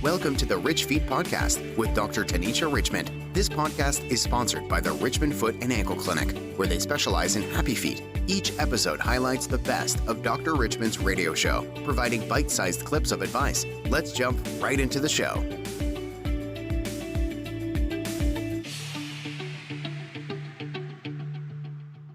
Welcome to the Rich Feet Podcast with Dr. Tanisha Richmond. This podcast is sponsored by the Richmond Foot and Ankle Clinic, where they specialize in happy feet. Each episode highlights the best of Dr. Richmond's radio show, providing bite-sized clips of advice. Let's jump right into the show.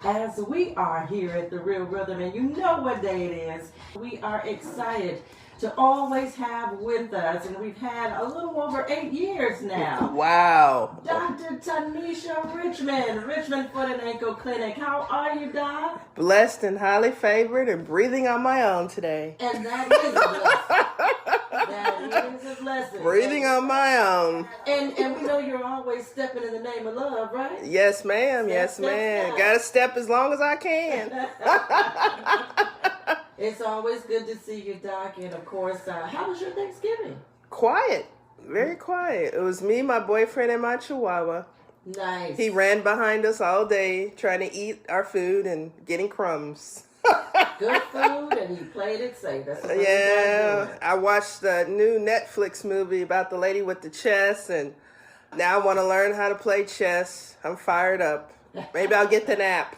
As we are here at The Real Rhythm, and you know what day it is, we are excited to always have with us, and we've had a little over 8 years now. Wow. Dr. Tanisha Richmond, Richmond Foot and Ankle Clinic. How are you, Doc? Blessed and highly favored and breathing on my own today. And that is a blessing. That is a blessing. Breathing on my own. And we know you're always stepping in the name of love, right? Yes, ma'am. Yes, ma'am. Got to step as long as I can. It's always good to see you, Doc. And of course, how was your Thanksgiving? Quiet. Very quiet. It was me, my boyfriend, and my chihuahua. Nice. He ran behind us all day trying to eat our food and getting crumbs. Good food, and you played it safe. That's what Yeah, I watched the new Netflix movie about the lady with the chess, and now I want to learn how to play chess. I'm fired up. Maybe I'll get the nap.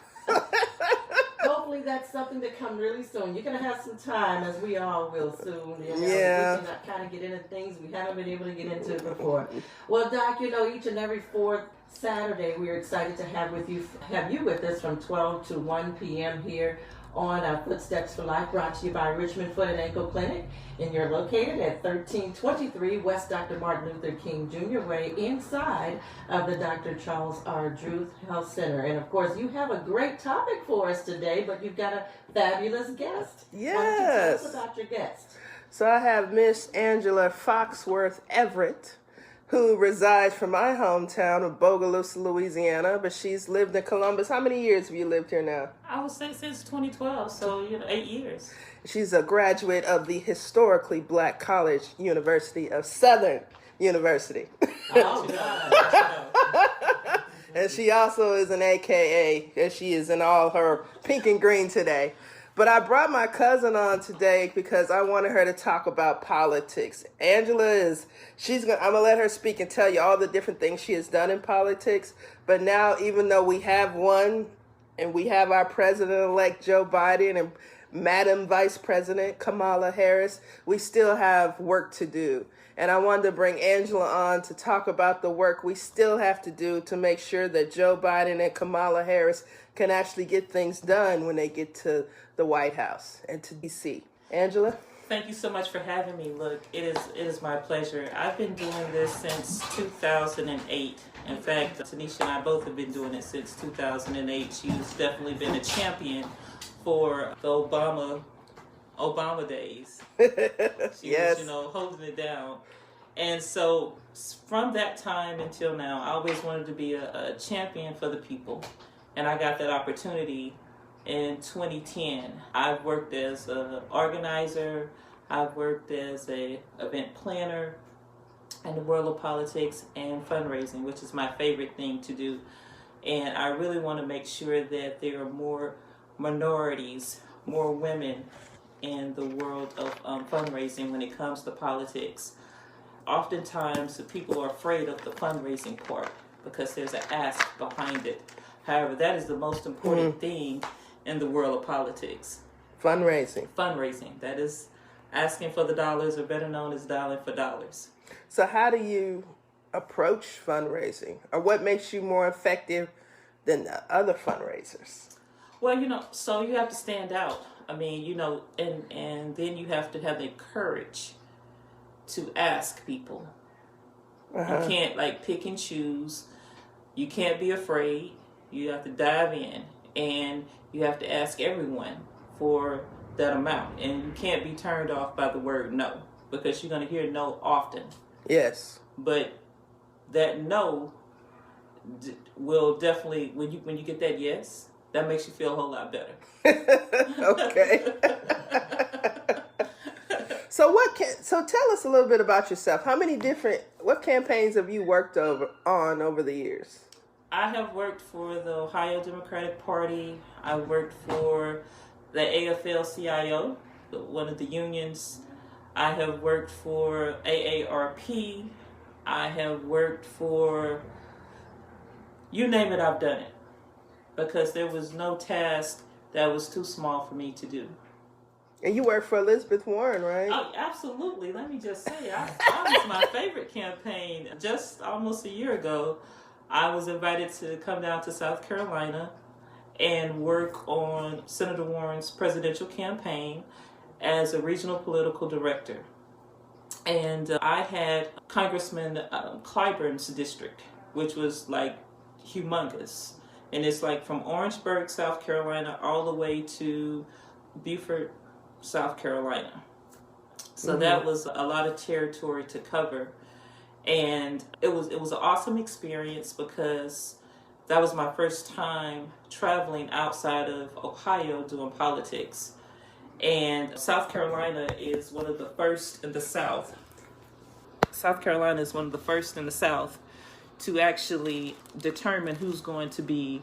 Hopefully that's something to come really soon. You're going to have some time, as we all will soon. You know, Yeah. We can kind of get into things we haven't been able to get into before. Well, Doc, you know, each and every fourth Saturday, we're excited to have you with us from 12 to 1 p.m. here on Footsteps for Life, brought to you by Richmond Foot and Ankle Clinic. And you're located at 1323 West Dr. Martin Luther King Jr. Way, inside of the Dr. Charles R. Druth Health Center. And of course, you have a great topic for us today, but you've got a fabulous guest. Yes. Why don't you tell us about your guest? So I have Miss Angela Foxworth Everett, who resides from my hometown of Bogalusa, Louisiana, but she's lived in Columbus. How many years have you lived here now? I would say since 2012, so 8 years. She's a graduate of the historically black college University of Southern University. Oh, God. And she also is an AKA, and she is in all her pink and green today. But I brought my cousin on today because I wanted her to talk about politics. Angela I'm gonna let her speak and tell you all the different things she has done in politics. But now, even though we have one, and we have our president-elect Joe Biden and Madam Vice President Kamala Harris, we still have work to do. And I wanted to bring Angela on to talk about the work we still have to do to make sure that Joe Biden and Kamala Harris can actually get things done when they get to the White House and to D.C. Angela? Thank you so much for having me. Look, it is my pleasure. I've been doing this since 2008. In fact, Tanisha and I both have been doing it since 2008. She's definitely been a champion for the Obama days. She Yes. was, holding it down. And so from that time until now, I always wanted to be a champion for the people. And I got that opportunity in 2010. I've worked as an organizer. I've worked as an event planner in the world of politics and fundraising, which is my favorite thing to do. And I really want to make sure that there are more minorities, more women in the world of fundraising when it comes to politics. Oftentimes, the people are afraid of the fundraising part because there's an ask behind it. However, that is the most important thing in the world of politics. Fundraising. Fundraising. That is asking for the dollars, or better known as dialing for dollars. So how do you approach fundraising? Or what makes you more effective than the other fundraisers? Well, so you have to stand out. I mean, and then you have to have the courage to ask people. Uh-huh. You can't pick and choose. You can't be afraid. You have to dive in, and you have to ask everyone for that amount. And you can't be turned off by the word no, because you're going to hear no often. Yes. But that no will definitely, when you get that yes, that makes you feel a whole lot better. Okay. So tell us a little bit about yourself. What campaigns have you worked on over the years? I have worked for the Ohio Democratic Party. I worked for the AFL-CIO, one of the unions I have worked for AARP. I have worked for, you name it, I've done it. Because there was no task that was too small for me to do. And you work for Elizabeth Warren, right? Oh, absolutely. Let me just say, I was my favorite campaign. Just almost a year ago, I was invited to come down to South Carolina and work on Senator Warren's presidential campaign as a regional political director. And I had Congressman Clyburn's district, which was like humongous. And it's like from Orangeburg, South Carolina, all the way to Beaufort, South Carolina. So that was a lot of territory to cover. And it was an awesome experience because that was my first time traveling outside of Ohio doing politics. And South Carolina is one of the first in the South. South Carolina is one of the first in the South to actually determine who's going to be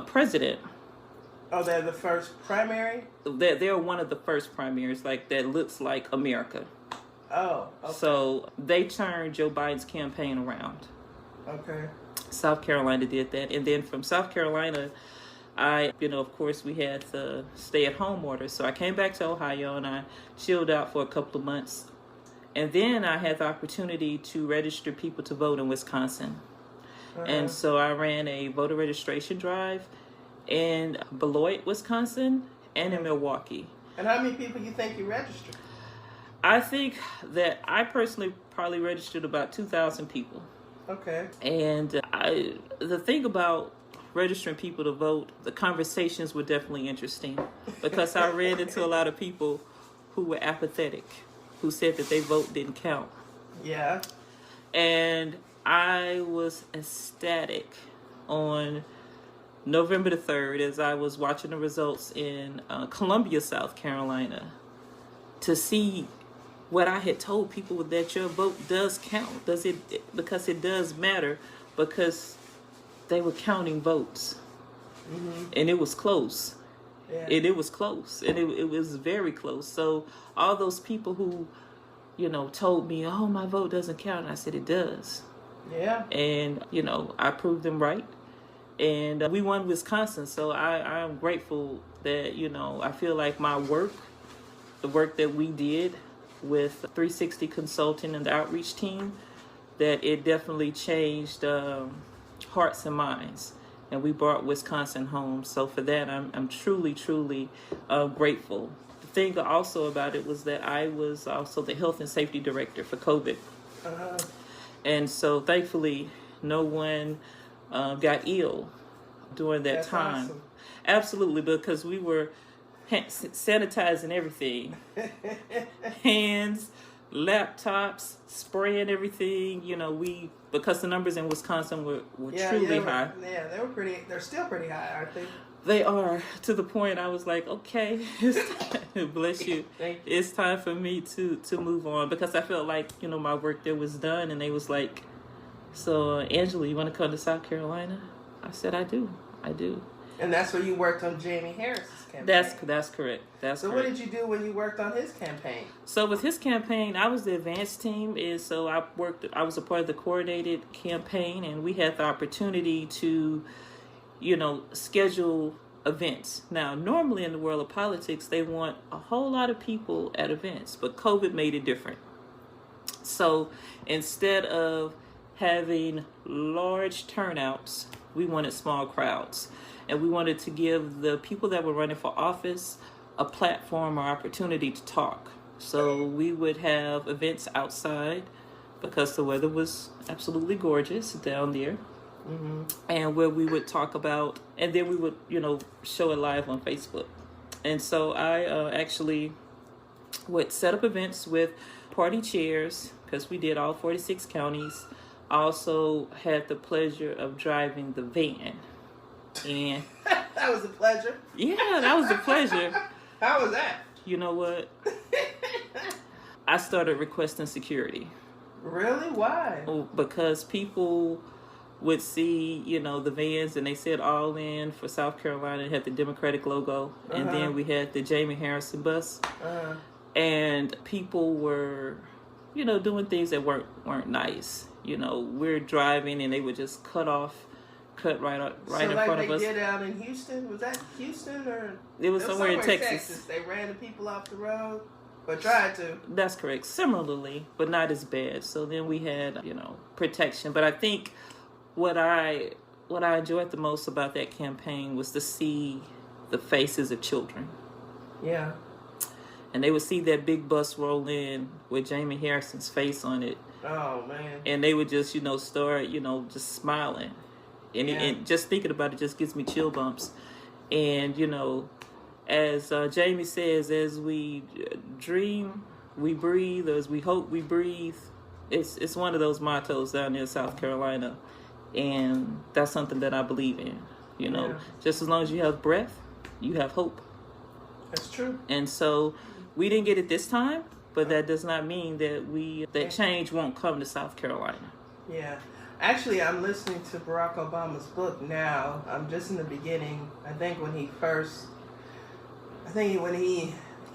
president. Oh, they're the first primary? They're one of the first primaries, like that looks like America. Oh, okay. So they turned Joe Biden's campaign around. Okay. South Carolina did that. And then from South Carolina, of course, we had the stay-at-home order. So I came back to Ohio and I chilled out for a couple of months. And then I had the opportunity to register people to vote in Wisconsin. And so I ran a voter registration drive in Beloit, Wisconsin, and in Milwaukee. And how many people you think you registered? I think that I personally probably registered about 2,000 people. Okay. And the thing about registering people to vote, the conversations were definitely interesting because I ran into a lot of people who were apathetic, who said that their vote didn't count. Yeah. And I was ecstatic on November the 3rd as I was watching the results in Columbia, South Carolina, to see what I had told people, that your vote does count. Because it does matter, because they were counting votes. And it was close. Yeah. And it was close. And it was very close. So all those people who, told me, oh, my vote doesn't count, I said, it does. Yeah. And, I proved them right. And we won Wisconsin. So I'm grateful that, I feel like my work, the work that we did with 360 Consulting and the outreach team, that it definitely changed hearts and minds. And we brought Wisconsin home. So for that, I'm truly, truly grateful. The thing also about it was that I was also the health and safety director for COVID. And so thankfully, no one got ill during that That's time. awesome. Absolutely, because we were sanitizing everything. Hands, laptops, spraying everything. Because the numbers in Wisconsin were truly high. Yeah, they're still pretty high, aren't they? They are, to the point I was like, okay, bless you. It's time for me to move on, because I felt like, my work there was done. And they was like, so Angela, you want to come to South Carolina? I said, I do. And that's where you worked on Jamie Harris's campaign. That's correct. So what did you do when you worked on his campaign? So with his campaign, I was the advanced team, and so I was a part of the coordinated campaign, and we had the opportunity to, schedule events. Now, normally in the world of politics, they want a whole lot of people at events, but COVID made it different. So instead of having large turnouts, we wanted small crowds. And we wanted to give the people that were running for office a platform or opportunity to talk. So we would have events outside because the weather was absolutely gorgeous down there. And where we would talk about, and then we would, show it live on Facebook. And so I actually would set up events with party chairs, because we did all 46 counties. I also had the pleasure of driving the van. And that was a pleasure. Yeah, that was a pleasure. How was that? You know what? I started requesting security. Really? Why? Because people would see, the vans, and they said all in for South Carolina. It had the Democratic logo. And then we had the Jamie Harrison bus. and people were, doing things that weren't nice. We're driving and they would just cut right in front of us. So like they did out in Houston? Was that Houston or? It was somewhere in Texas. They ran the people off the road, or tried to. That's correct. Similarly, but not as bad. So then we had, protection. But I think what I enjoyed the most about that campaign was to see the faces of children. Yeah. And they would see that big bus roll in with Jamie Harrison's face on it. Oh, man. And they would just, start, just smiling. And just thinking about it just gives me chill bumps. And, as Jamie says, as we dream, we breathe. As we hope, we breathe. It's one of those mottos down there in South Carolina. And that's something that I believe in. Just as long as you have breath, you have hope. That's true. And so we didn't get it this time, but that does not mean that change won't come to South Carolina. Yeah. Actually, I'm listening to Barack Obama's book now. I'm just in the beginning. I think when he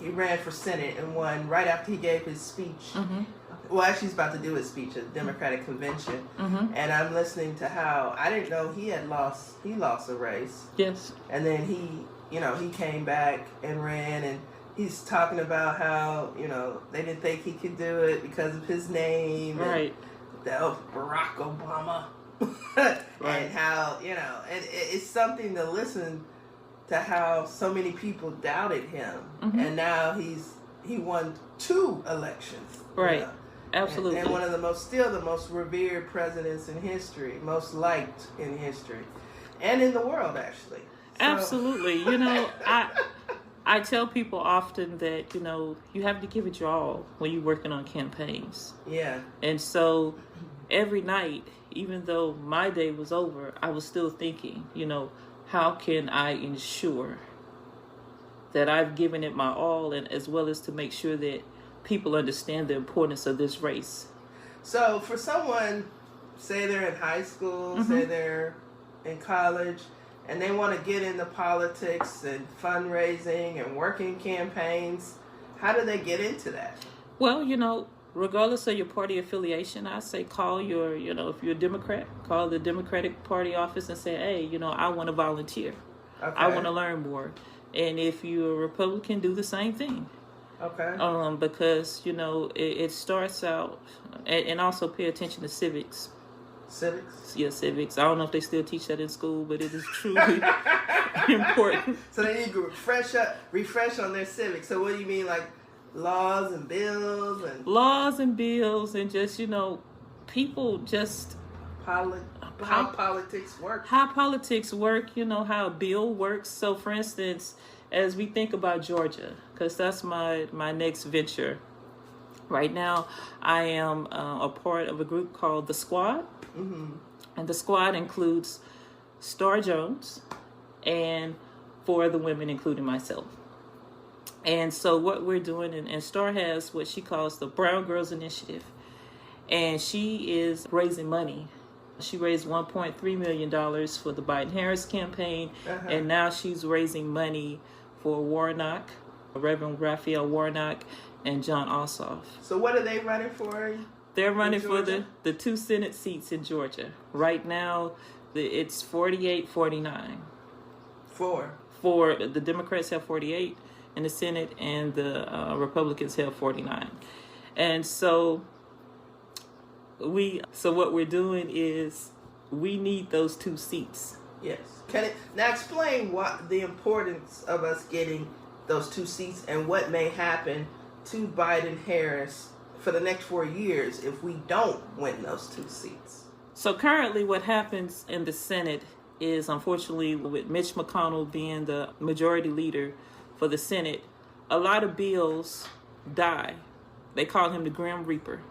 ran for Senate and won right after he gave his speech. Mm-hmm. Well, actually, he's about to do his speech at the Democratic Convention. Mm-hmm. And I'm listening to how, I didn't know he lost a race. Yes. And then he came back and ran, and he's talking about how, they didn't think he could do it because of his name. Right. Barack Obama. Right. And how, and it's something to listen to how so many people doubted him. Mm-hmm. And now he won 2 elections. Right. Absolutely. And one of the most revered presidents in history, most liked in history. And in the world, actually. So. Absolutely. I tell people often that, you have to give it your all when you're working on campaigns. Yeah. And so every night, even though my day was over, I was still thinking, how can I ensure that I've given it my all, and as well as to make sure that people understand the importance of this race. So for someone, say they're in high school, mm-hmm. say they're in college, and they want to get into politics and fundraising and working campaigns, how do they get into that? Well, regardless of your party affiliation, I say call your, if you're a Democrat, call the Democratic Party office and say, hey, I want to volunteer. Okay. I want to learn more. And if you're a Republican, do the same thing. Okay. Because, it starts out, and also pay attention to civics. Civics? Yeah, civics. I don't know if they still teach that in school, but it is truly important. So they need to refresh on their civics. So what do you mean, like laws and bills? Laws and bills, and just, people just... How politics work. How politics work, how a bill works. So, for instance, as we think about Georgia, because that's my next venture. Right now, I am a part of a group called The Squad. Mm-hmm. And The Squad includes Star Jones and 4 of the women, including myself. And so what we're doing, and Star has what she calls the Brown Girls Initiative. And she is raising money. She raised $1.3 million for the Biden-Harris campaign. Uh-huh. And now she's raising money for Warnock, Reverend Raphael Warnock, and John Ossoff. So what are they running for? They're running for the 2 Senate seats in Georgia. Right now, it's 48-49. For the Democrats have 48 in the Senate, and the Republicans have 49. And so what we're doing is we need those 2 seats. Yes. Now explain the importance of us getting those 2 seats and what may happen to Biden-Harris for the next 4 years if we don't win those 2 seats. So currently what happens in the Senate is, unfortunately, with Mitch McConnell being the majority leader for the Senate, a lot of bills die. They call him the Grim Reaper.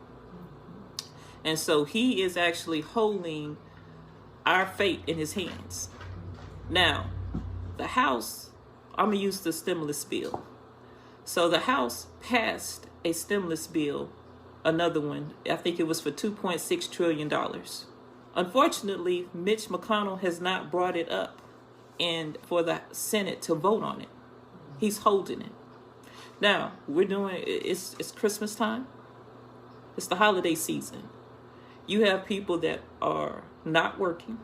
And so he is actually holding our fate in his hands. Now, the House, I'm going to use the stimulus bill. So the House passed a stimulus bill, another one, I think it was for $2.6 trillion. Unfortunately, Mitch McConnell has not brought it up and for the Senate to vote on it. He's holding it. Now, it's Christmas time. It's the holiday season. You have people that are not working.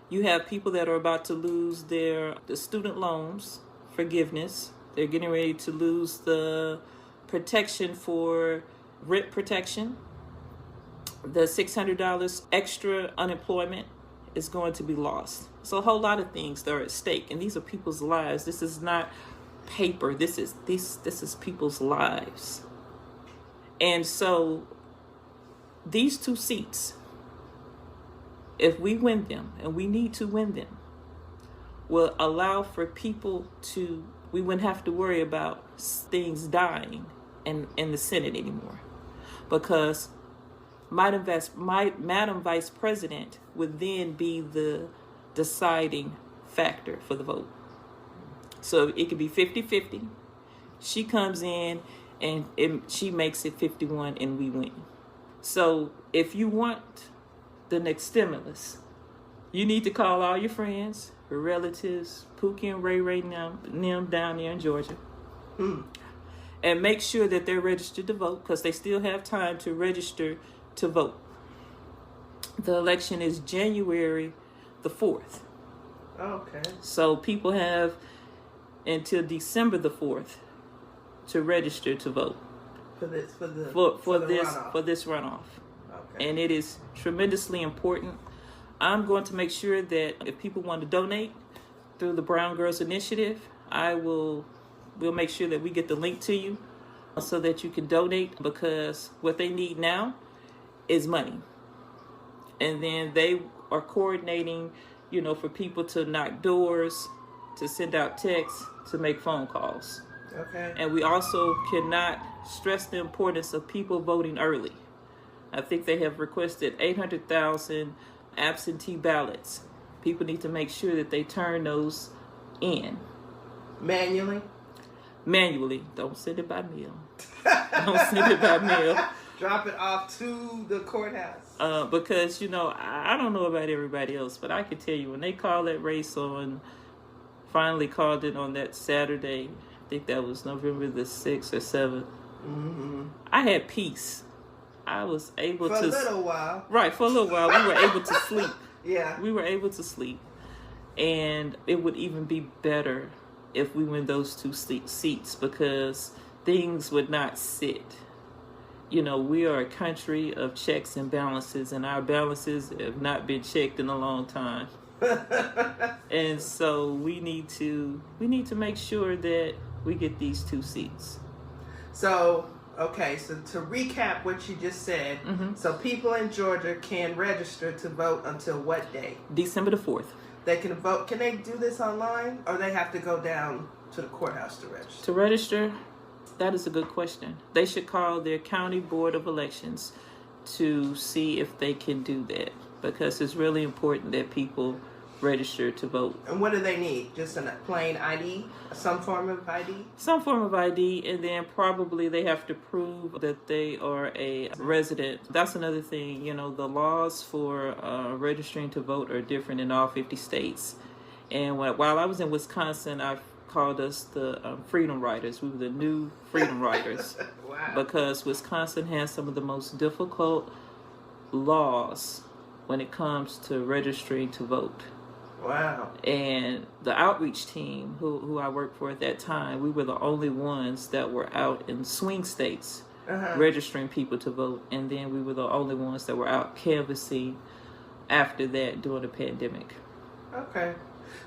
You have people that are about to lose the student loans forgiveness. They're getting ready to lose the protection for rent protection. The $600 extra unemployment is going to be lost. So a whole lot of things that are at stake, and these are people's lives. This is not paper. This is people's lives. And so these two seats, if we win them, and we need to win them, will allow for people we wouldn't have to worry about things dying in the Senate anymore. Because Madam Vice President would then be the deciding factor for the vote. So it could be 50-50. She comes in and she makes it 51 and we win. So if you want the next stimulus, you need to call all your friends, your relatives, Pookie and Ray them down there in Georgia. And make sure that they're registered to vote, because they still have time to register to vote. The election is January the 4th. Okay. So people have until December the 4th to register to vote For this runoff. Okay. And it is tremendously important. I'm going to make sure that if people want to donate through the Brown Girls Initiative, we'll make sure that we get the link to you so that you can donate, because what they need now is money. And then they are coordinating, for people to knock doors, to send out texts, to make phone calls. Okay. And we also cannot stress the importance of people voting early. I think they have requested 800,000 absentee ballots. People need to make sure that they turn those in. Manually? Manually. Don't send it by mail. Don't send it by mail. Drop it off to the courthouse. Because, I don't know about everybody else, but I can tell you, when they called that race finally called it on that Saturday, I think that was November the 6th or 7th, I had peace. I was able for a little while. Right, for a little while. We were able to sleep. Yeah. We were able to sleep. And it would even be better if we win those two seats, because things would not sit. We are a country of checks and balances, and our balances have not been checked in a long time. And so we need to make sure that we get these two seats. So, okay, so to recap what you just said, so people in Georgia can register to vote until what day? December the 4th. They can vote. Can they do this online, or they have to go down to the courthouse to register? To register, that is a good question. They should call their county board of elections to see if they can do that, because it's really important that people register to vote. And what do they need? Just a plain ID? Some form of ID? Some form of ID, and then probably they have to prove that they are a resident. That's another thing. The laws for registering to vote are different in all 50 states. And while I was in Wisconsin, I called us the Freedom Riders. We were the new Freedom Riders. Wow. Because Wisconsin has some of the most difficult laws when it comes to registering to vote. Wow. And the outreach team who I worked for at that time, we were the only ones that were out in swing states registering people to vote. And then we were the only ones that were out canvassing after that during the pandemic. Okay.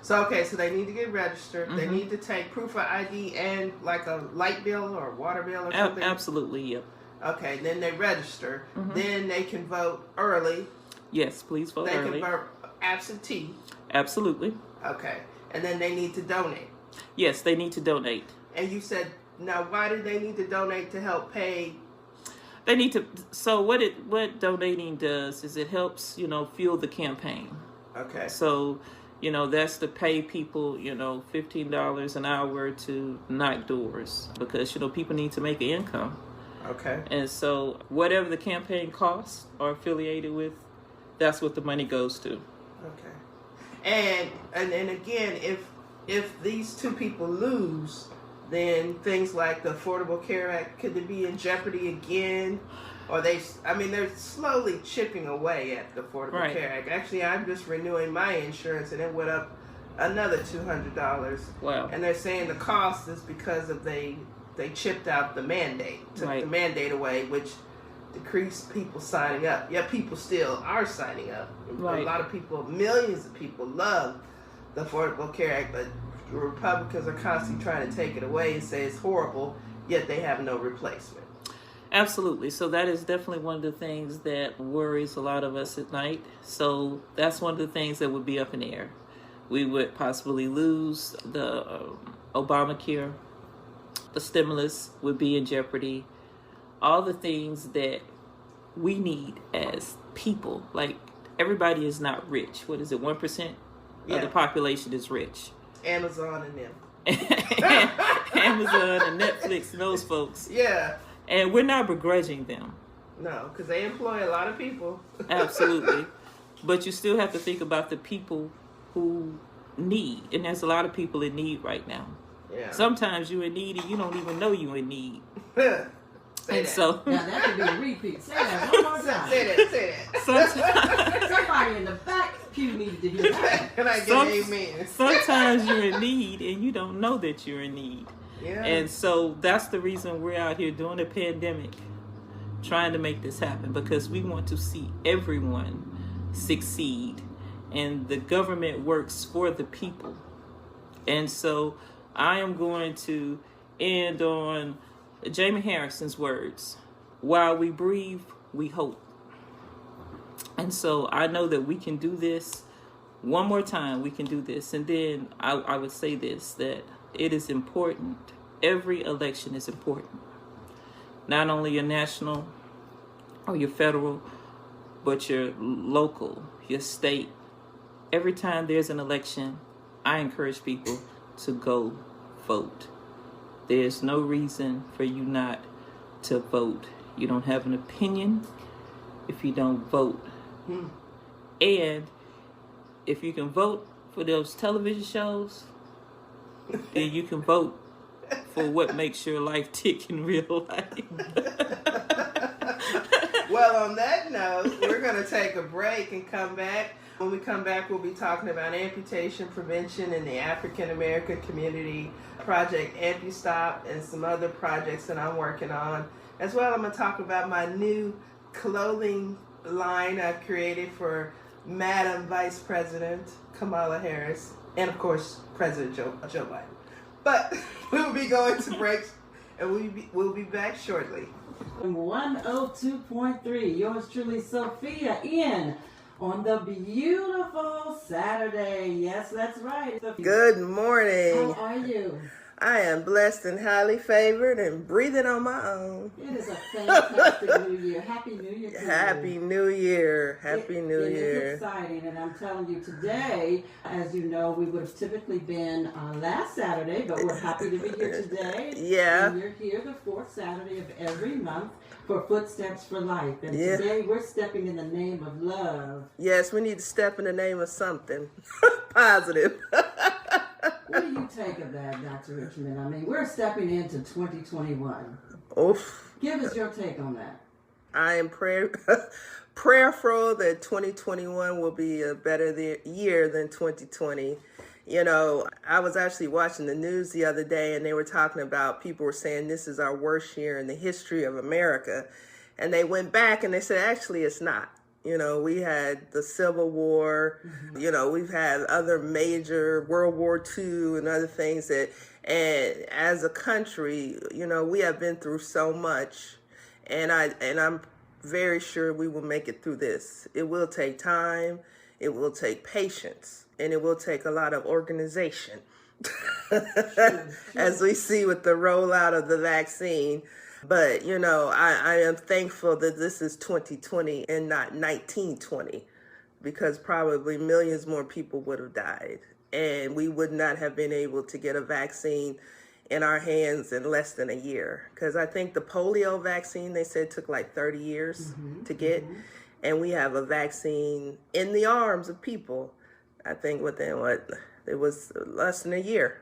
So they need to get registered. They need to take proof of ID and like a light bill or water bill or something? Absolutely, yep. Okay, then they register. Then they can vote early. Yes, please vote early. They can vote absentee. Absolutely. Okay. And then they need to donate. Yes, they need to donate. And you said, now why do they need to donate to help pay? They need to. So what donating does is it helps, fuel the campaign. Okay. So, that's to pay people, $15 an hour to knock doors, because, people need to make an income. Okay. And so whatever the campaign costs are affiliated with, that's what the money goes to. Okay. And again, if these two people lose, then things like the Affordable Care Act, could it be in jeopardy again? Or they're slowly chipping away at the Affordable Care Act. Actually, I'm just renewing my insurance, and it went up another $200. Wow. And they're saying the cost is because of they chipped out the mandate, took the mandate away, which decreased people signing up. Yet people still are signing up. Right. A lot of people, millions of people love the Affordable Care Act, but the Republicans are constantly trying to take it away and say it's horrible, yet they have no replacement. Absolutely. So that is definitely one of the things that worries a lot of us at night. So that's one of the things that would be up in the air. We would possibly lose the Obamacare. The stimulus would be in jeopardy. All the things that we need as people, like everybody is not rich. What is it? 1% of the population is rich. Amazon and them. Amazon and Netflix and those folks. Yeah. And we're not begrudging them. No, because they employ a lot of people. Absolutely. But you still have to think about the people who need. And there's a lot of people in need right now. Yeah. Sometimes you're in need and you don't even know you're in need. So now that could be a repeat. Say that one more time. Say that. Somebody in the back pew needed to hear that. Can I get an amen? Sometimes you're in need and you don't know that you're in need. Yeah. And so that's the reason we're out here during the pandemic trying to make this happen, because we want to see everyone succeed, and the government works for the people. And so I am going to end on Jamie Harrison's words: while we breathe, we hope. And so I know that we can do this. One more time, we can do this. And then I would say this, that it is important. Every election is important. Not only your national or your federal, but your local, your state. Every time there's an election, I encourage people to go vote. There's no reason for you not to vote. You don't have an opinion if you don't vote. And if you can vote for those television shows, then you can vote for what makes your life tick in real life. Well, on that note, we're going to take a break and come back. When we come back, we'll be talking about amputation prevention in the African American community, Project AmpuStop, and some other projects that I'm working on. As well, I'm going to talk about my new clothing line I've created for Madam Vice President Kamala Harris, and of course, President Joe Biden. But we'll be going to breaks, and we'll be back shortly. 102.3, yours truly, Sophia, in on the beautiful Saturday. Yes, that's right. Sophia. Good morning. How are you? I am blessed and highly favored and breathing on my own. It is a fantastic new year. Happy New Year to you. Happy New Year. Happy New Year. It is exciting, and I'm telling you today, as you know, we would have typically been last Saturday, but we're happy to be here today. Yeah. And you're here the fourth Saturday of every month for Footsteps for Life. And today we're stepping in the name of love. Yes, we need to step in the name of something positive. What do you take of that, Dr. Richmond? I mean, we're stepping into 2021. Oof. Give us your take on that. I am prayerful that 2021 will be a better year than 2020. You know, I was actually watching the news the other day, and they were talking about, people were saying this is our worst year in the history of America. And they went back and they said, actually, it's not. You know, we had the Civil War, you know, we've had other major World War II and other things and as a country, you know, we have been through so much, and I'm very sure we will make it through this. It will take time, it will take patience, and it will take a lot of organization. As we see with the rollout of the vaccine. But, you know, I am thankful that this is 2020 and not 1920, because probably millions more people would have died, and we would not have been able to get a vaccine in our hands in less than a year. Because I think the polio vaccine, they said, took like 30 years to get, and we have a vaccine in the arms of people, I think within it was less than a year.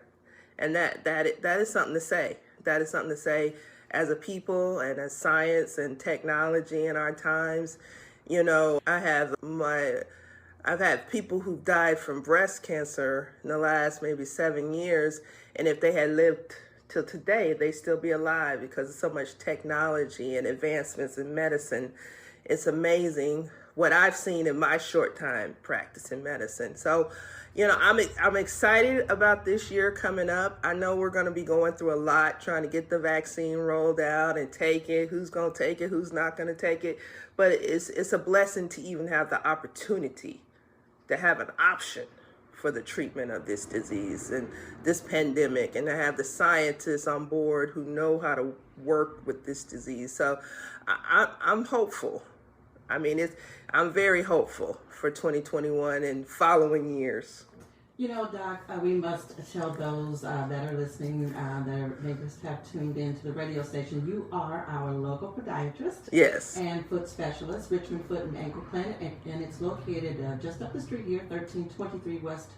And that is something to say. That is something to say as a people and as science and technology in our times. You know, I've had people who died from breast cancer in the last maybe 7 years, and if they had lived till today, they'd still be alive because of so much technology and advancements in medicine. It's amazing what I've seen in my short time practicing medicine. So, you know, I'm excited about this year coming up. I know we're going to be going through a lot trying to get the vaccine rolled out and take it. Who's going to take it? Who's not going to take it? But it's a blessing to even have the opportunity to have an option for the treatment of this disease and this pandemic, and to have the scientists on board who know how to work with this disease. So I'm hopeful. I mean, I'm very hopeful for 2021 and following years. You know, Doc, we must tell those that are listening, they just have tuned in to the radio station, you are our local podiatrist. Yes. And foot specialist, Richmond Foot and Ankle Clinic, and it's located just up the street here, 1323 West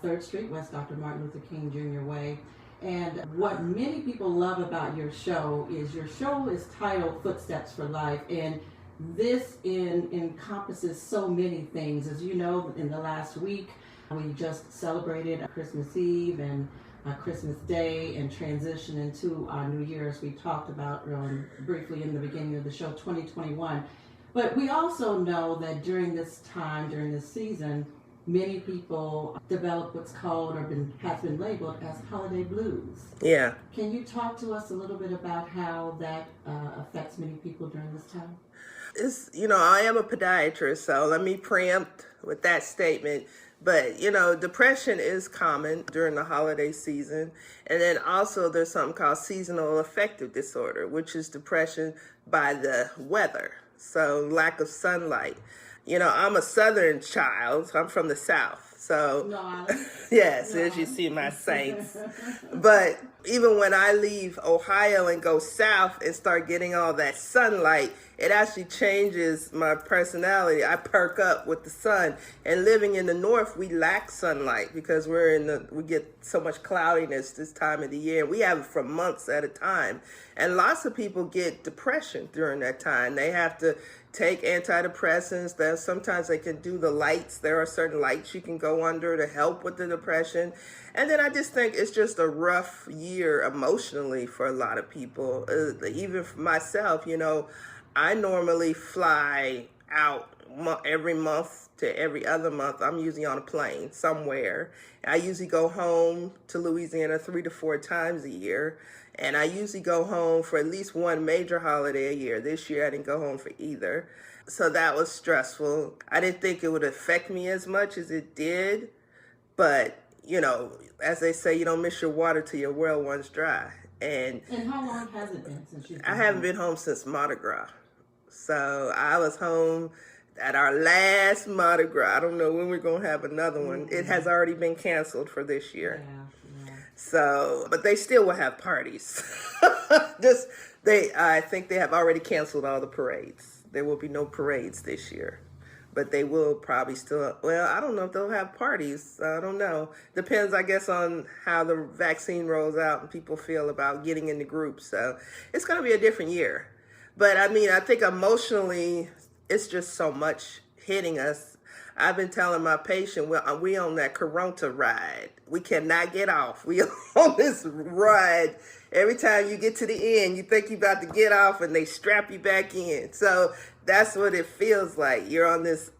3rd Street, West Dr. Martin Luther King Jr. Way. And what many people love about your show is titled Footsteps for Life, and this encompasses so many things. As you know, in the last week, we just celebrated Christmas Eve and Christmas Day and transition into our New Year, as we talked about briefly in the beginning of the show, 2021. But we also know that during this time, during this season, many people develop what's called has been labeled as holiday blues. Yeah. Can you talk to us a little bit about how that affects many people during this time? I am a podiatrist, so let me preempt with that statement. But, depression is common during the holiday season. And then also there's something called seasonal affective disorder, which is depression by the weather. So lack of sunlight. I'm a Southern child. I'm from the South. So, yes, as you see, my saints. But even when I leave Ohio and go south and start getting all that sunlight, it actually changes my personality. I perk up with the sun. And living in the North, we lack sunlight because we get so much cloudiness this time of the year. We have it for months at a time. And lots of people get depression during that time. They have to take antidepressants. Then sometimes they can do the lights. There are certain lights you can go under to help with the depression. And then I just think it's just a rough year emotionally for a lot of people. Even for myself, I normally fly out every month to every other month. I'm usually on a plane somewhere. I usually go home to Louisiana 3 to 4 times a year. And I usually go home for at least one major holiday a year. This year I didn't go home for either. So that was stressful. I didn't think it would affect me as much as it did. But, as they say, you don't miss your water till your well runs dry. And how long has it been since you've been I haven't been home since Mardi Gras. So I was home at our last Mardi Gras. I don't know when we're going to have another one. It has already been canceled for this year. Yeah. So, but they still will have parties. I think they have already canceled all the parades. There will be no parades this year. But they will probably still, I don't know if they'll have parties. I don't know. Depends, I guess, on how the vaccine rolls out and people feel about getting into groups. So it's going to be a different year. But I think emotionally, it's just so much hitting us. I've been telling my patient, we on that Corona ride. We cannot get off. We on this ride. Every time you get to the end, you think you're about to get off and they strap you back in. So that's what it feels like. You're on this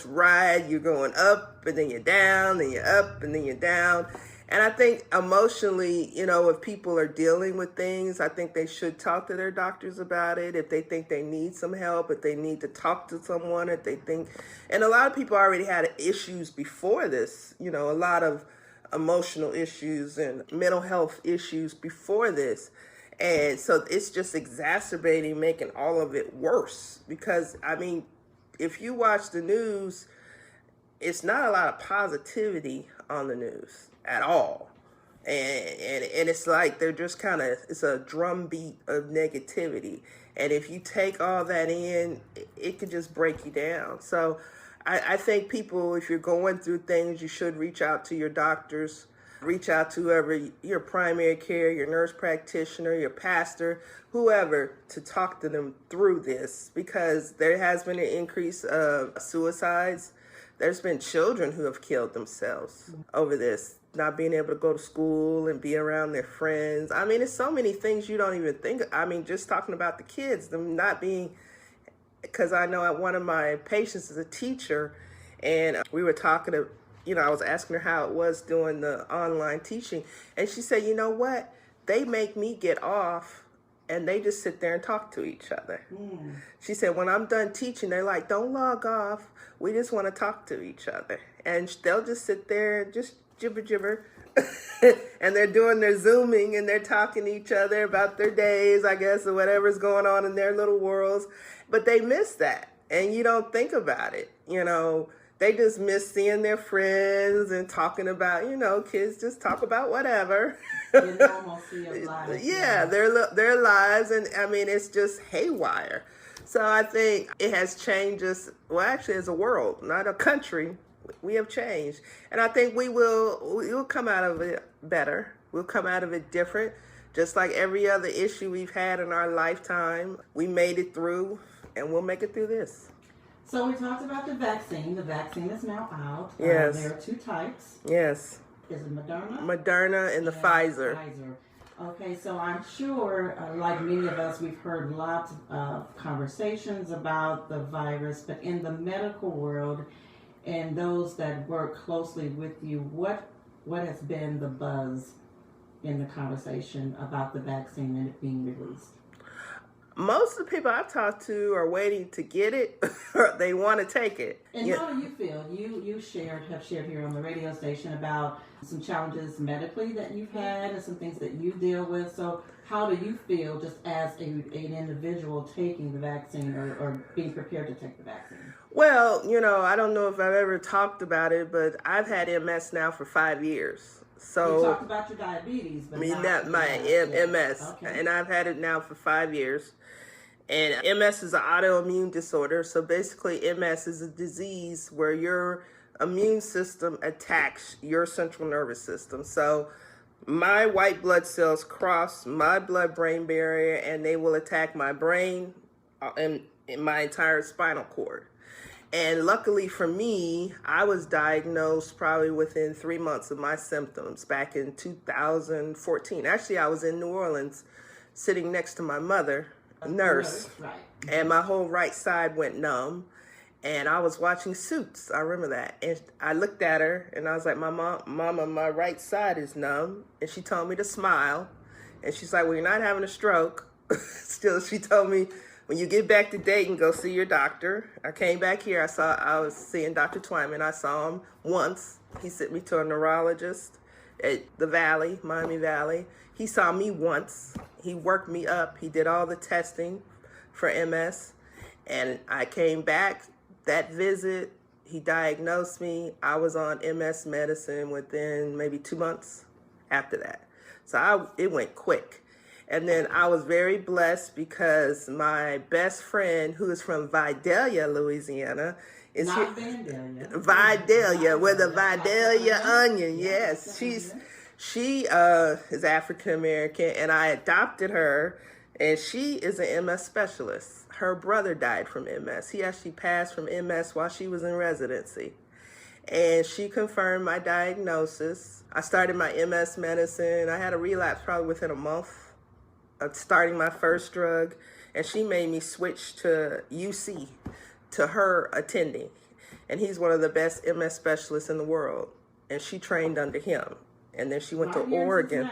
ride. You're going up and then you're down, then you're up and then you're down. And I think emotionally, if people are dealing with things, I think they should talk to their doctors about it. If they think they need some help, if they need to talk to someone, and a lot of people already had issues before this, a lot of emotional issues and mental health issues before this. And so it's just exacerbating, making all of it worse. Because, if you watch the news, it's not a lot of positivity on the news at all. And it's like they're just it's a drumbeat of negativity. And if you take all that in, it could just break you down. So I think people, if you're going through things, you should reach out to your doctors. reach out to whoever, your primary care, your nurse practitioner, your pastor, whoever, to talk to them through this, because there has been an increase of suicides. There's been children who have killed themselves over this, not being able to go to school and be around their friends. I mean, it's so many things you don't even think of. I mean, just talking about the kids, them not being, because I know one of my patients is a teacher, and we were talking to, I was asking her how it was doing the online teaching, and she said, you know what? They make me get off, and they just sit there and talk to each other. She said, when I'm done teaching, they're like, don't log off. We just want to talk to each other. And they'll just sit there and just jibber. And they're doing their Zooming, and they're talking to each other about their days, I guess, or whatever's going on in their little worlds. But they miss that, and you don't think about it, They just miss seeing their friends and talking about, kids just talk about whatever. Normalcy of life. Yeah, their lives, and I mean, it's just haywire. So I think it has changed us, well, actually as a world, not a country. We have changed. And I think we'll come out of it better. We'll come out of it different. Just like every other issue we've had in our lifetime, we made it through, and we'll make it through this. So we talked about the vaccine. The vaccine is now out. Yes. There are two types. Yes. Is it Moderna? Moderna and the Pfizer. Okay, so I'm sure, like many of us, we've heard lots of conversations about the virus, but in the medical world and those that work closely with you, what has been the buzz in the conversation about the vaccine and it being released? Most of the people I've talked to are waiting to get it, or they want to take it. And how do you feel? You have shared here on the radio station about some challenges medically that you've had and some things that you deal with. So how do you feel just as an individual taking the vaccine or being prepared to take the vaccine? Well, I don't know if I've ever talked about it, but I've had MS now for 5 years. So you talked about your diabetes, but not my MS, okay. And I've had it now for 5 years. And MS is an autoimmune disorder. So basically, MS is a disease where your immune system attacks your central nervous system. So my white blood cells cross my blood-brain barrier, and they will attack my brain and my entire spinal cord. And luckily for me, I was diagnosed probably within 3 months of my symptoms back in 2014. Actually, I was in New Orleans sitting next to my mother, a nurse, right. And my whole right side went numb. And I was watching Suits. I remember that. And I looked at her and I was like, Mama, my right side is numb. And she told me to smile. And she's like, well, you're not having a stroke. Still, she told me, when you get back to Dayton, go see your doctor. I came back here. I was seeing Dr. Twyman. I saw him once. He sent me to a neurologist at the Valley, Miami Valley. He saw me once. He worked me up. He did all the testing for MS. And I came back that visit. He diagnosed me. I was on MS medicine within maybe 2 months after that. So it went quick. And then I was very blessed because my best friend, who is from Vidalia, Louisiana, is not Vandalia. Vidalia, with a Vidalia onion. Yes, she is African American, and I adopted her, and she is an MS specialist. Her brother died from MS. He actually passed from MS while she was in residency. And she confirmed my diagnosis. I started my MS medicine. I had a relapse probably within a month of starting my first drug, and she made me switch to UC, to her attending. And he's one of the best MS specialists in the world. And she trained under him. And then she went to Oregon.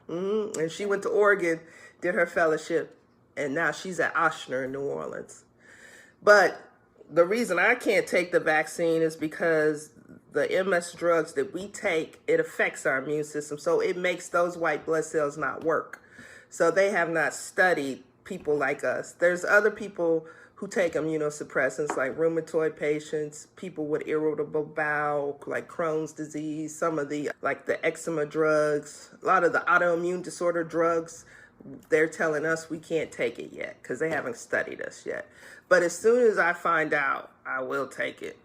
And she went to Oregon, did her fellowship, and now she's at Ochsner in New Orleans. But the reason I can't take the vaccine is because the MS drugs that we take, it affects our immune system. So it makes those white blood cells not work. So they have not studied people like us. There's other people who take immunosuppressants, like rheumatoid patients, people with irritable bowel, like Crohn's disease, some of the, like the eczema drugs, a lot of the autoimmune disorder drugs. They're telling us we can't take it yet because they haven't studied us yet. But as soon as I find out, I will take it.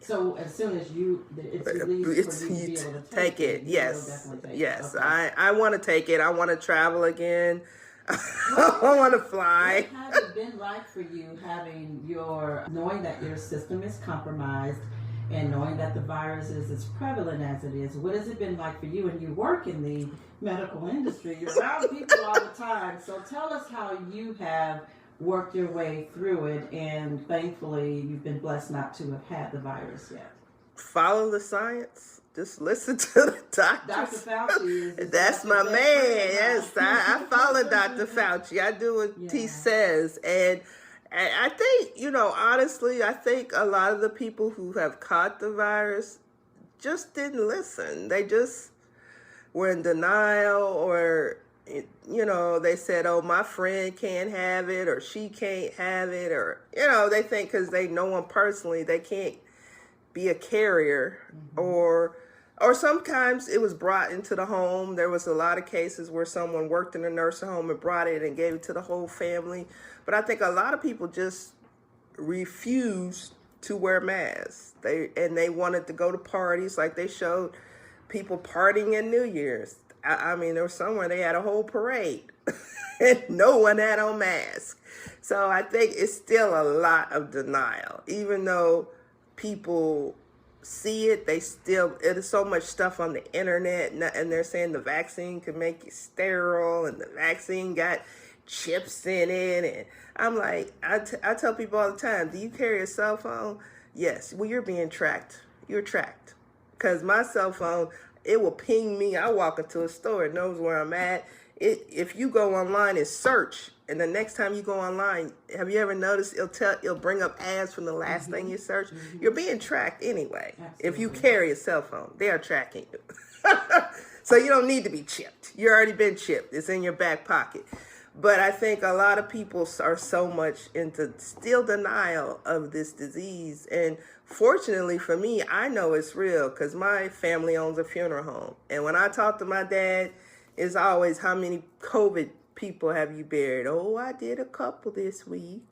So as soon as it's released for you to be able to take it, Yes, definitely take yes. it. Okay. I want to take it. I want to travel again. I want to fly. What has it been like for you knowing that your system is compromised and knowing that the virus is as prevalent as it is? What has it been like for you? And you work in the medical industry. You're around people all the time. So tell us how you have worked your way through it, and thankfully you've been blessed not to have had the virus yet. Follow the science. Just listen to the doctors. Dr. Fauci is That's my man. Yes, I follow Dr. Fauci. I do what he says. And I think, honestly, I think a lot of the people who have caught the virus just didn't listen. They just were in denial, or they said, oh, my friend can't have it, or she can't have it, or, they think because they know them personally, they can't be a carrier. Or sometimes it was brought into the home. There was a lot of cases where someone worked in a nursing home and brought it and gave it to the whole family. But I think a lot of people just refused to wear masks. They wanted to go to parties, like they showed people partying in New Year's. I mean, there was somewhere they had a whole parade and no one had on masks. So I think it's still a lot of denial. Even though people see it, there's so much stuff on the internet, and they're saying the vaccine can make you sterile, and the vaccine got chips in it. And I'm like, I tell people all the time, do you carry a cell phone? Yes. Well, you're being tracked. You're tracked. Because my cell phone, it will ping me. I walk into a store, it knows where I'm at. If you go online and search, and the next time you go online, have you ever noticed it'll bring up ads from the last thing you search? You're being tracked anyway. Absolutely. If you carry a cell phone, they are tracking you. So you don't need to be chipped. You already been chipped. It's in your back pocket. But I think a lot of people are so much into still denial of this disease. And fortunately for me, I know it's real because my family owns a funeral home. And when I talk to my dad, it's always, how many COVID people have you buried? Oh, I did a couple this week.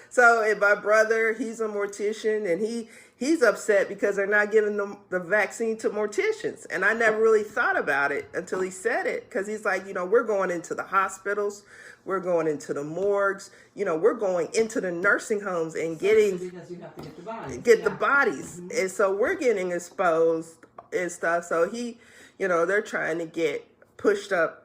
So, and my brother, he's a mortician, and he's upset because they're not giving the vaccine to morticians. And I never really thought about it until he said it, because he's like, we're going into the hospitals, we're going into the morgues, we're going into the nursing homes and getting, because you have to get the bodies. The bodies. And so we're getting exposed and stuff. So they're trying to get pushed up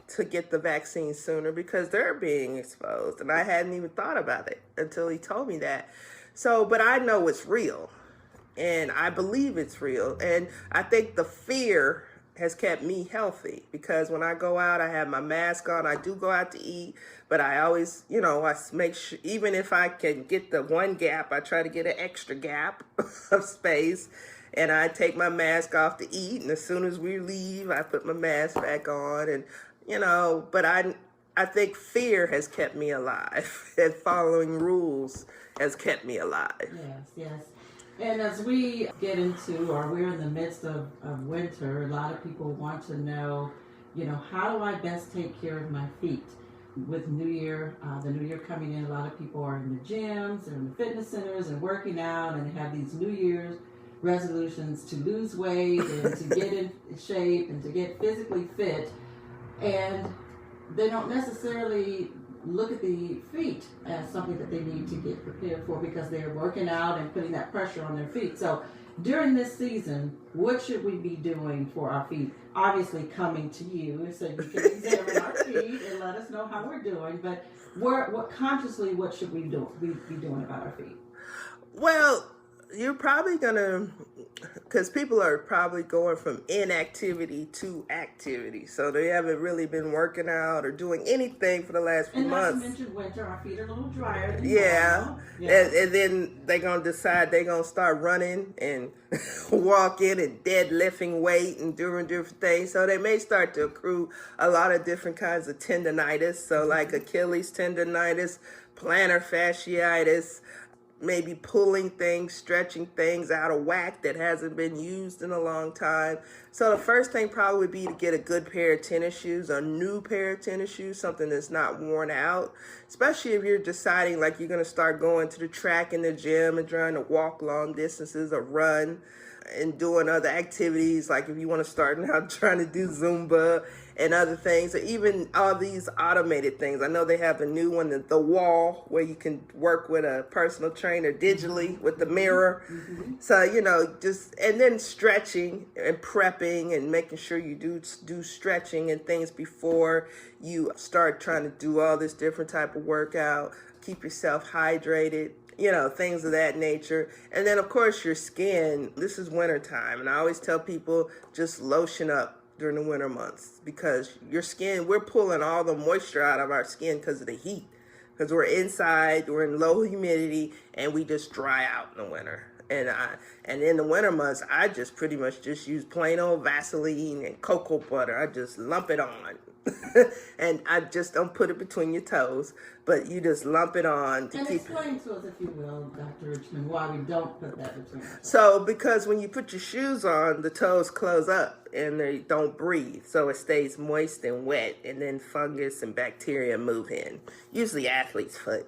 to get the vaccine sooner because they're being exposed. And I hadn't even thought about it until he told me that. So, but I know it's real, and I believe it's real. And I think the fear has kept me healthy, because when I go out, I have my mask on. I do go out to eat, but I always, I make sure, even if I can get the one gap, I try to get an extra gap of space. And I take my mask off to eat, and as soon as we leave, I put my mask back on. And but I think fear has kept me alive, and following rules has kept me alive. Yes. And as we get into, or we're in the midst of winter, a lot of people want to know, how do I best take care of my feet? With the New Year coming in, a lot of people are in the gyms or in the fitness centers and working out, and they have these New Year's resolutions to lose weight and to get in shape and to get physically fit. And they don't necessarily look at the feet as something that they need to get prepared for, because they're working out and putting that pressure on their feet. So during this season, what should we be doing for our feet? Obviously coming to you so you can examine our feet and let us know how we're doing. But what should we be doing about our feet? Well, you're probably because people are probably going from inactivity to activity. So they haven't really been working out or doing anything for the last few months. And as you mentioned, winter, our feet are a little drier than normal. And then they're going to decide they're going to start running and walking and deadlifting weight and doing different things. So they may start to accrue a lot of different kinds of tendonitis. So like Achilles tendonitis, plantar fasciitis, maybe pulling things, stretching things out of whack that hasn't been used in a long time. So the first thing probably would be to get a good pair of tennis shoes, a new pair of tennis shoes, something that's not worn out, especially if you're deciding like you're going to start going to the track in the gym and trying to walk long distances or run and doing other activities, like if you want to start now trying to do Zumba and other things, or even all these automated things. I know they have the new one, the wall, where you can work with a personal trainer digitally with the mirror. So, just, and then stretching and prepping and making sure you do stretching and things before you start trying to do all this different type of workout. Keep yourself hydrated. Things of that nature. And then, of course, your skin. This is winter time, and I always tell people just lotion up during the winter months, because your skin, we're pulling all the moisture out of our skin because of the heat, because we're inside, we're in low humidity, and we just dry out in the winter. And in the winter months, I just pretty much just use plain old Vaseline and cocoa butter. I just lump it on. And I just don't put it between your toes, but you just lump it on to and keep. Explain to us, if you will, Dr. Richmond, why we don't put that between our toes. So, because when you put your shoes on, the toes close up and they don't breathe, so it stays moist and wet, and then fungus and bacteria move in. Usually athlete's foot.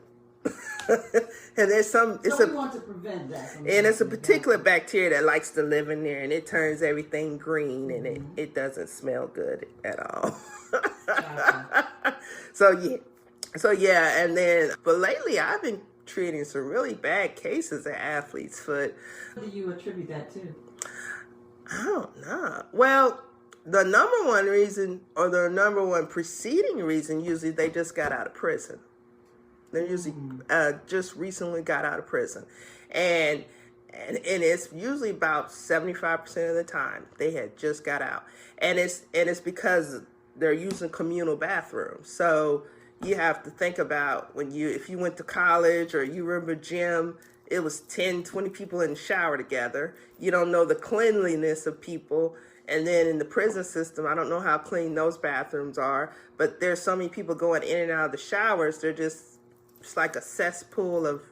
And there's some. So we want to prevent that. And it's a particular bacteria that likes to live in there, and it turns everything green, and it doesn't smell good at all. So yeah, and then, but lately I've been treating some really bad cases of athlete's foot. What do you attribute that to? I don't know. Well, the number one reason, or the number one preceding reason, usually they just got out of prison. They usually just recently got out of prison. And it's usually about 75% of the time they had just got out. And it's because they're using communal bathrooms. So you have to think about if you went to college or you remember gym, it was 10, 20 people in the shower together. You don't know the cleanliness of people. And then in the prison system, I don't know how clean those bathrooms are, but there's so many people going in and out of the showers. It's like a cesspool of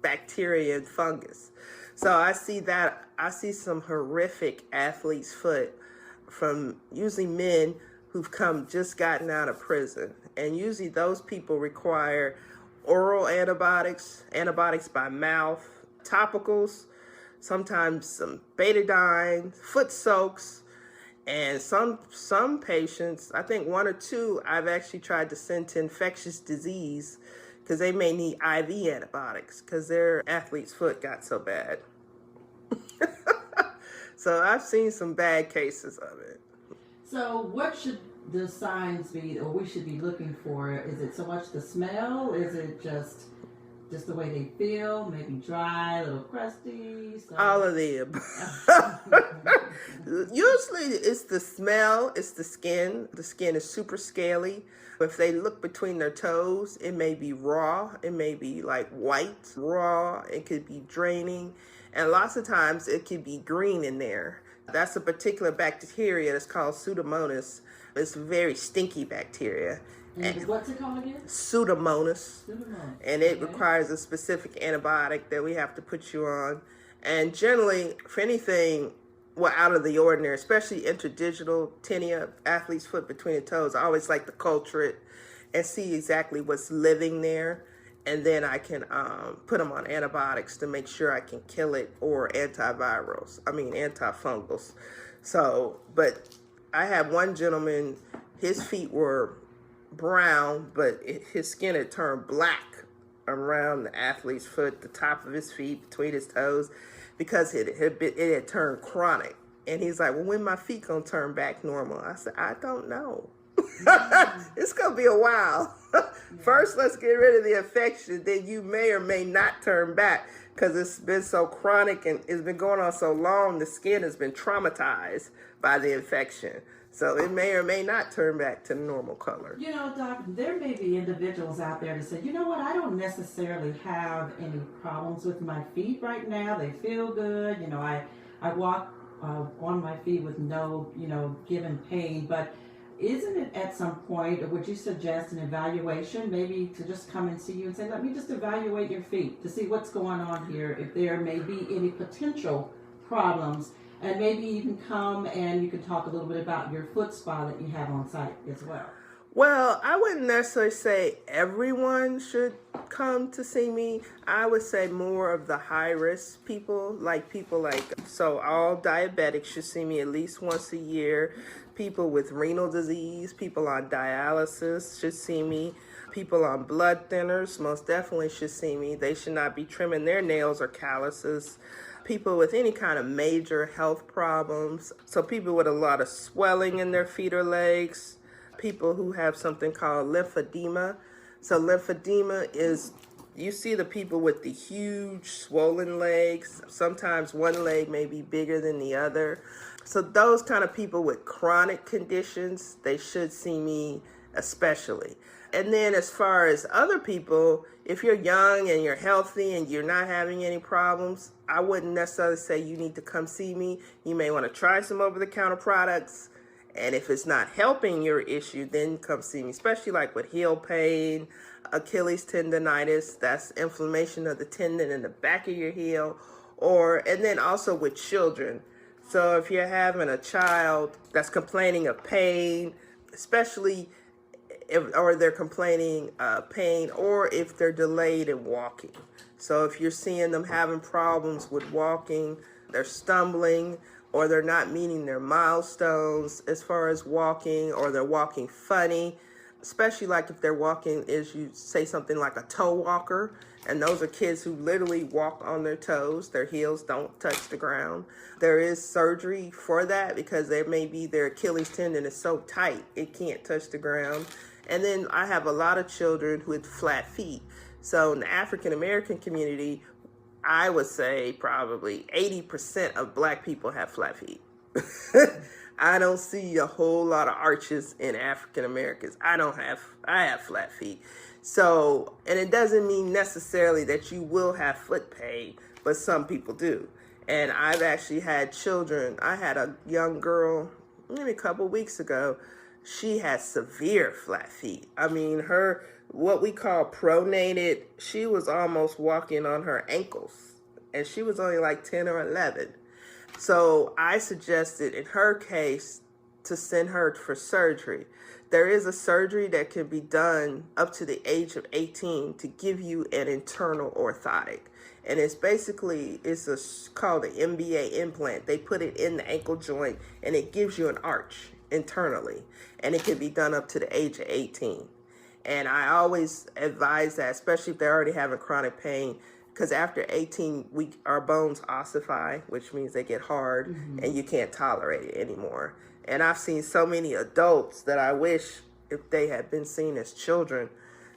bacteria and fungus. So I see some horrific athlete's foot from usually men who've just gotten out of prison. And usually those people require oral antibiotics by mouth, topicals, sometimes some betadine, foot soaks, and some patients, I think one or two, I've actually tried to send to infectious disease because they may need IV antibiotics because their athlete's foot got so bad. So I've seen some bad cases of it. So what should the signs be, or we should be looking for? Is it so much the smell? Is it just the way they feel? Maybe dry, a little crusty? All of the above. Usually it's the smell, it's the skin. The skin is super scaly. If they look between their toes, it may be raw. It may be like white, raw. It could be draining. And lots of times it could be green in there. That's a particular bacteria that's called Pseudomonas. It's a very stinky bacteria. And what's it called again? Pseudomonas. And it requires a specific antibiotic that we have to put you on. And generally, for anything out of the ordinary, especially interdigital tinea, athlete's foot between the toes, I always like to culture it and see exactly what's living there. And then I can put them on antibiotics to make sure I can kill it, or antifungals. So, but I had one gentleman, his feet were brown, but his skin had turned black around the athlete's foot, the top of his feet, between his toes, because it had turned chronic. And he's like, well, when my feet gonna turn back normal? I said, I don't know. It's gonna be a while. First, let's get rid of the infection. Then you may or may not turn back, because it's been so chronic and it's been going on so long. The skin has been traumatized by the infection, so it may or may not turn back to normal color. Doc, there may be individuals out there that say, you know what, I don't necessarily have any problems with my feet right now. They feel good. I walk on my feet with no, given pain, but isn't it at some point, or would you suggest an evaluation, maybe to just come and see you and say, let me just evaluate your feet to see what's going on here, if there may be any potential problems, and maybe you can come and you can talk a little bit about your foot spa that you have on site as well. Well, I wouldn't necessarily say everyone should come to see me. I would say more of the high-risk people, so all diabetics should see me at least once a year. People with renal disease, people on dialysis should see me. People on blood thinners most definitely should see me. They should not be trimming their nails or calluses. People with any kind of major health problems. So people with a lot of swelling in their feet or legs. People who have something called lymphedema. So lymphedema is, you see the people with the huge swollen legs. Sometimes one leg may be bigger than the other. So those kind of people with chronic conditions, they should see me especially. And then as far as other people, if you're young and you're healthy and you're not having any problems, I wouldn't necessarily say you need to come see me. You may want to try some over-the-counter products. And if it's not helping your issue, then come see me, especially like with heel pain, Achilles tendonitis, that's inflammation of the tendon in the back of your heel, and then also with children. So if you're having a child that's complaining of pain, especially or they're complaining pain, or if they're delayed in walking. So if you're seeing them having problems with walking, they're stumbling, or they're not meeting their milestones as far as walking, or they're walking funny, especially like if they're walking, as you say, something like a toe walker, and those are kids who literally walk on their toes, their heels don't touch the ground. There is surgery for that because there may be their Achilles tendon is so tight it can't touch the ground. And then I have a lot of children with flat feet. So in the African American community, I would say probably 80% of Black people have flat feet. I don't see a whole lot of arches in African Americans. I have flat feet. So, and it doesn't mean necessarily that you will have foot pain, but some people do. And I've actually had children. I had a young girl maybe a couple weeks ago. She had severe flat feet. I mean, her, what we call pronated, she was almost walking on her ankles. And she was only like 10 or 11. So I suggested in her case to send her for surgery. There is a surgery that can be done up to the age of 18 to give you an internal orthotic. And it's basically, called an MBA implant. They put it in the ankle joint and it gives you an arch internally. And it can be done up to the age of 18. And I always advise that, especially if they're already having chronic pain, because after 18, our bones ossify, which means they get hard, and you can't tolerate it anymore. And I've seen so many adults that I wish if they had been seen as children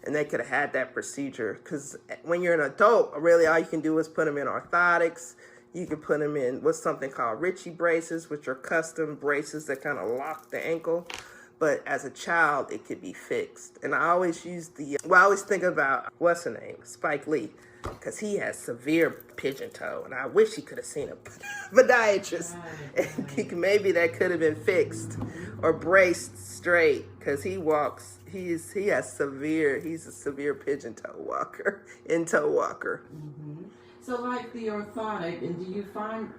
and they could have had that procedure. Because when you're an adult, really all you can do is put them in orthotics. You can put them in what's something called Ritchie braces, which are custom braces that kind of lock the ankle. But as a child, it could be fixed. And I always I always think about, what's her name, Spike Lee, because he has severe pigeon toe, and I wish he could have seen a podiatrist. And maybe that could have been fixed or braced straight, because he's a severe pigeon toe walker, toe walker. Mm-hmm. So like the orthotic, and do you find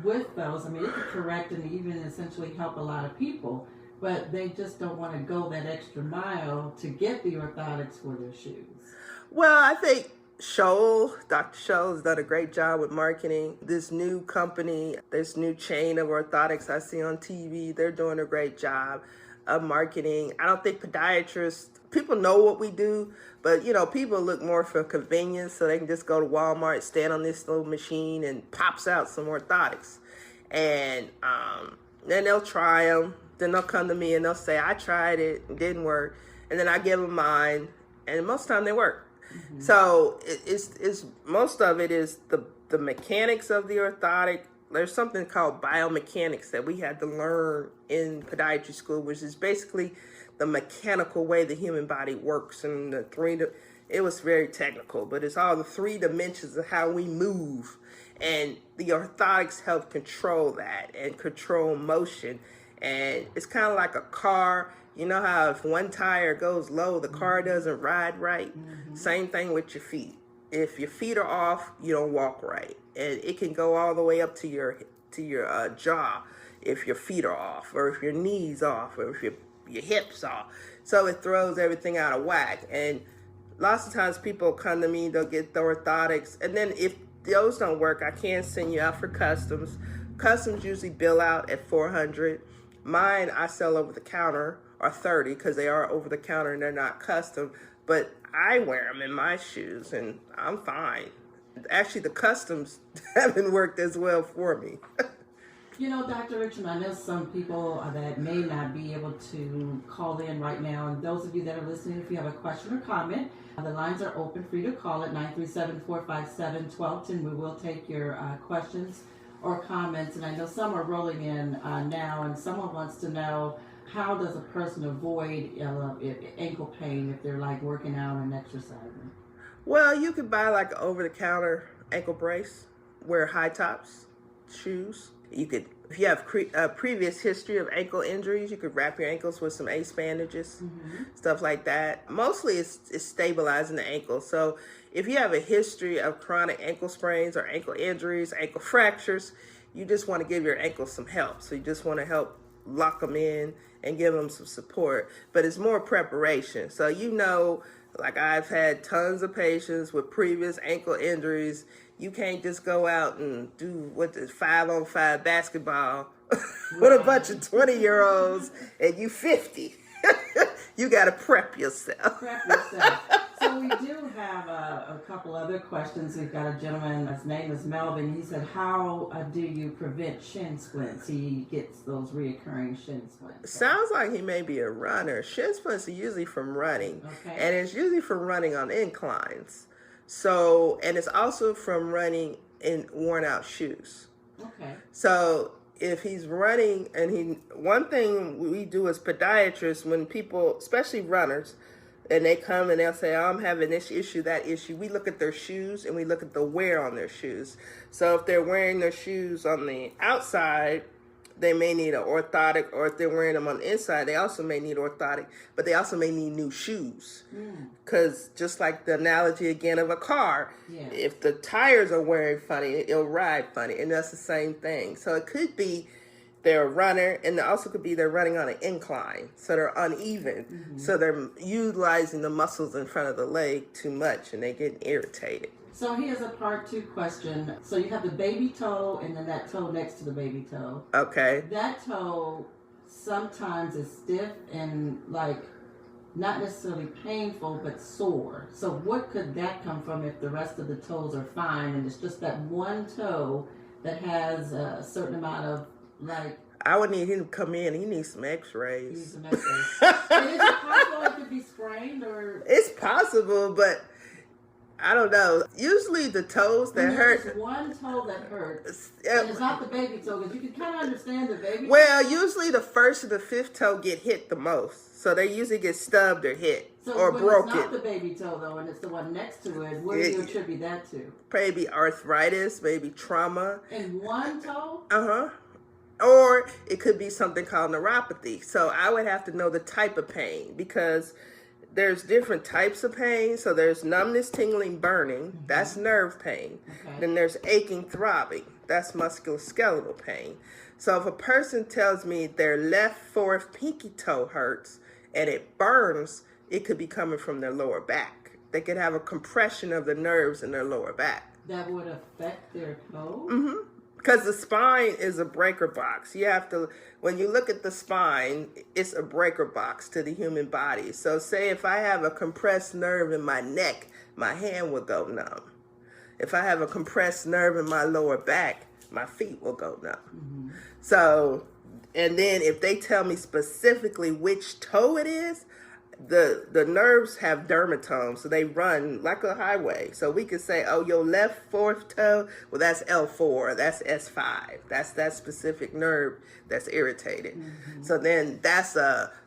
with those, I mean, it could correct and even essentially help a lot of people, but they just don't want to go that extra mile to get the orthotics for their shoes. Well, I think Dr. Scholl has done a great job with marketing. This new company, this new chain of orthotics I see on TV, they're doing a great job of marketing. I don't think podiatrists, people know what we do, but people look more for convenience, so they can just go to Walmart, stand on this little machine, and pops out some orthotics. And then they'll try them. Then they'll come to me and they'll say, I tried it, it didn't work. And then I give them mine, and most of the time they work. Mm-hmm. So it's most of it is the mechanics of the orthotic. There's something called biomechanics that we had to learn in podiatry school, which is basically the mechanical way the human body works. And it was very technical, but it's all the 3 dimensions of how we move. And the orthotics help control that and control motion. And it's kind of like a car. You know how if one tire goes low, the car doesn't ride right? Same thing with your feet. If your feet are off, you don't walk right. And it can go all the way up to your jaw if your feet are off, or if your knees off, or if your hips off. So it throws everything out of whack. And lots of times people come to me, they'll get the orthotics. And then if those don't work, I can send you out for customs. Customs usually bill out at $400. Mine, I sell over the counter, are $30 because they are over the counter and they're not custom. But I wear them in my shoes and I'm fine. Actually, the customs haven't worked as well for me. You know, Dr. Richmond, I know some people that may not be able to call in right now. And those of you that are listening, if you have a question or comment, the lines are open for you to call at 937-457-1210. We will take your questions or comments. And I know some are rolling in now, and someone wants to know, how does a person avoid ankle pain if they're like working out and exercising? Well, you could buy like an over-the-counter ankle brace, wear high tops, shoes. You could, if you have a previous history of ankle injuries, you could wrap your ankles with some ace bandages, stuff like that. Mostly it's stabilizing the ankle. So if you have a history of chronic ankle sprains or ankle injuries, ankle fractures, you just want to give your ankles some help. So you just want to help lock them in and give them some support. But it's more preparation. So you know, like I've had tons of patients with previous ankle injuries. You can't just go out and do 5-on-5 basketball with a bunch of 20-year-olds and you 50. You got to prep yourself. Prep yourself. So we do have a couple other questions. We've got a gentleman, his name is Melvin. He said, how do you prevent shin splints? He gets those reoccurring shin splints. Sounds like he may be a runner. Shin splints are usually from running. Okay. And it's usually from running on inclines. So, and it's also from running in worn out shoes. Okay. So if he's running and one thing we do as podiatrists, when people, especially runners, and they come and they'll say, oh, I'm having this issue, that issue, we look at their shoes and we look at the wear on their shoes. So if they're wearing their shoes on the outside, they may need an orthotic, or if they're wearing them on the inside, they also may need orthotic, but they also may need new shoes. Because just like the analogy again of a car, if the tires are wearing funny, it'll ride funny, and that's the same thing. So it could be they're a runner, and it also could be they're running on an incline, so they're uneven. So they're utilizing the muscles in front of the leg too much, and they get irritated. So here's a part 2 question. So you have the baby toe and then that toe next to the baby toe. Okay. That toe sometimes is stiff and like not necessarily painful, but sore. So what could that come from if the rest of the toes are fine and it's just that one toe that has a certain amount of like... I would need him to come in. He needs some x-rays. He needs some x-rays. And is it possible it could be sprained or... It's possible, but... I don't know. Usually the toes that hurt... There's one toe that hurts, and it's not the baby toe, because you can kind of understand the baby toe. Well, usually the first and the fifth toe get hit the most. So they usually get stubbed or hit or broken. It's not the baby toe, though, and it's the one next to it. What do you attribute that to? Maybe arthritis, maybe trauma. And one toe? Uh-huh. Or it could be something called neuropathy. So I would have to know the type of pain, because... there's different types of pain. So there's numbness, tingling, burning. That's nerve pain. Okay. Then there's aching, throbbing. That's musculoskeletal pain. So if a person tells me their left fourth pinky toe hurts and it burns, it could be coming from their lower back. They could have a compression of the nerves in their lower back. That would affect their toe? Mm-hmm. Because the spine is a breaker box. You have to, when you look at the spine, it's a breaker box to the human body. So say if I have a compressed nerve in my neck, my hand will go numb. If I have a compressed nerve in my lower back, my feet will go numb. So, and then if they tell me specifically which toe it is, the nerves have dermatomes, so they run like a highway. So we could say, oh, your left fourth toe, well, that's L4, that's S5. That's that specific nerve that's irritated. So then that's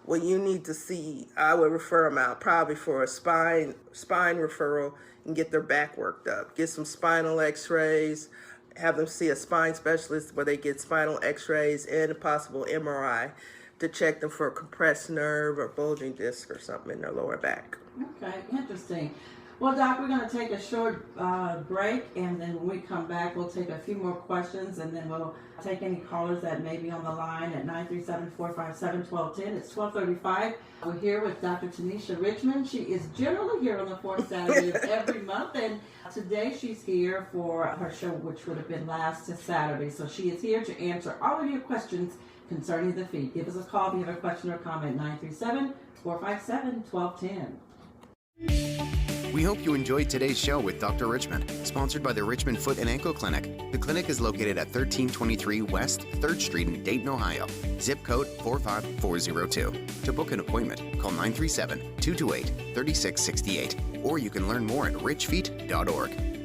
when you need to see, I would refer them out probably for a spine referral and get their back worked up. Get some spinal x-rays, have them see a spine specialist where they get spinal x-rays and a possible MRI. to check them for a compressed nerve or bulging disc or something in their lower back. Okay, interesting. Well, Doc, we're going to take a short break, and then when we come back, we'll take a few more questions, and then we'll take any callers that may be on the line at 937-457-1210. It's 12:35. We're here with Dr. Tanisha Richmond. She is generally here on the fourth Saturday of every month, and today she's here for her show, which would have been last Saturday. So she is here to answer all of your questions concerning the fee. Give us a call if you have a question or comment, 937-457-1210. We hope you enjoyed today's show with Dr. Richmond, sponsored by the Richmond Foot and Ankle Clinic. The clinic is located at 1323 West 3rd Street in Dayton, Ohio. Zip code 45402. To book an appointment, call 937-228-3668, or you can learn more at richfeet.org.